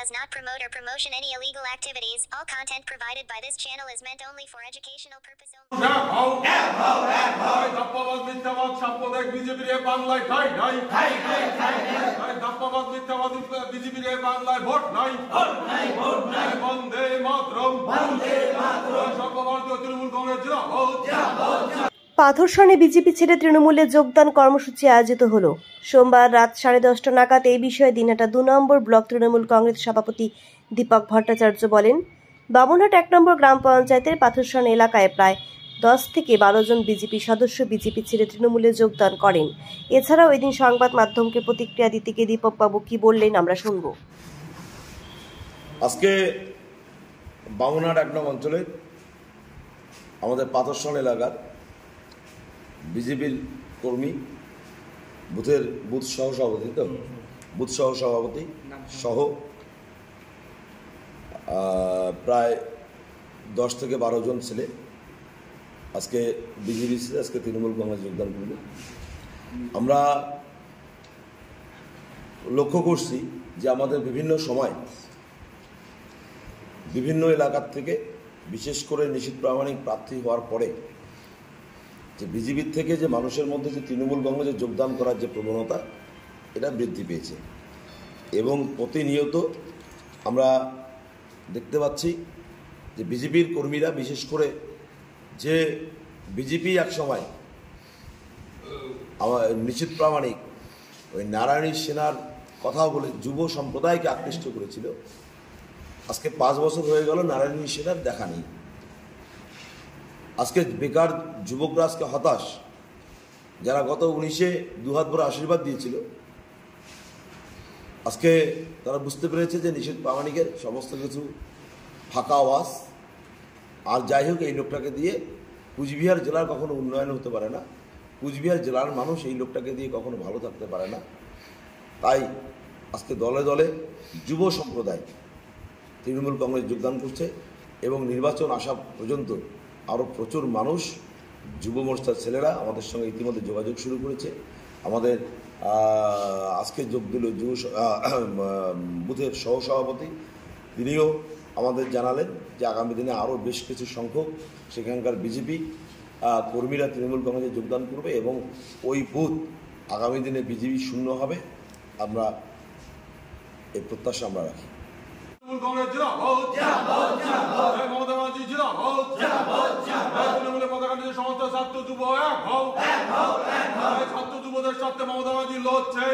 does not promote or promotion any illegal activities. All content provided by this channel is meant only for educational purpose only. পাথরসনে BJP ছেড়ে তৃণমূলে যোগদান কর্মসূচি আয়োজিত হলো। সোমবার রাত 10:30 নাগাদ এই বিষয়ে দিনহাটা 2 নম্বর ব্লক তৃণমূল কংগ্রেস সভাপতি দীপক ভট্টাচার্য বলেন, বামুনহাট 1 নম্বর গ্রাম পঞ্চায়েতের পাথরসন এলাকায় প্রায় 10 থেকে 12 জন বিজেপি সদস্য বিজেপি ছেড়ে তৃণমূলে যোগদান করেন। এছাড়াও এদিন সংবাদ মাধ্যমকে প্রতিক্রিয়া দিতে গিয়ে দীপকবাবু কি বললেন আমরা শুনব। আজকে বামুনহাট 1 নম্বর অঞ্চলের আমাদের পাথরসন এলাকার বিজেপির কর্মী বুথ সহসভাপতি সহ প্রায় 10 থেকে 12 জন ছেলে আজকে বিজেপি ছেড়ে আজকে তৃণমূল কংগ্রেস যোগদান করবে। আমরা লক্ষ্য করছি যে আমাদের বিভিন্ন সময় বিভিন্ন এলাকার থেকে বিশেষ করে নিশীথ প্রামাণিক প্রার্থী হওয়ার পরে যে বিজেপির থেকে যে মানুষের মধ্যে যে তৃণমূল কংগ্রেসে যোগদান করার যে প্রবণতা এটা বৃদ্ধি পেয়েছে এবং প্রতিনিয়ত আমরা দেখতে পাচ্ছি যে বিজেপির কর্মীরা বিশেষ করে যে বিজেপি একসময় আমার নিশীথ প্রামাণিক ওই নারায়ণী সেনার কথা বলে যুব সম্প্রদায়কে আকৃষ্ট করেছিল, আজকে 5 বছর হয়ে গেল নারায়ণী সেনার দেখা নেই। আজকে বেকার যুবকরা আজকে হতাশ, যারা গত 19-এ 2 হাত ভরে আশীর্বাদ দিয়েছিল, আজকে তারা বুঝতে পেরেছে যে নিশীথ প্রামাণিকের সমস্ত কিছু ফাঁকা আওয়াজ। আর যাই হোক, এই লোকটাকে দিয়ে কুচবিহার জেলার কখনো উন্নয়ন হতে পারে না, কুচবিহার জেলার মানুষ এই লোকটাকে দিয়ে কখনো ভালো থাকতে পারে না। তাই আজকে দলে দলে যুব সম্প্রদায় তৃণমূল কংগ্রেস যোগদান করছে এবং নির্বাচন আসা পর্যন্ত আরও প্রচুর মানুষ যুব মোর্চার ছেলেরা আমাদের সঙ্গে ইতিমধ্যে যোগাযোগ শুরু করেছে। আমাদের আজকে যোগ দিল যুব বুথের সহসভাপতি, তিনিও আমাদের জানালেন যে আগামী দিনে আরও বেশ কিছু সংখ্যক সেখানকার বিজেপি কর্মীরা তৃণমূল কংগ্রেসে যোগদান করবে এবং ওই বুথ আগামী দিনে বিজেপি শূন্য হবে। আমরা এই প্রত্যাশা আমরা রাখি। সমস্ত ছাত্র যুব ছাত্র যুবদের সাথে মমতা ব্যানার্জি লড়ছে।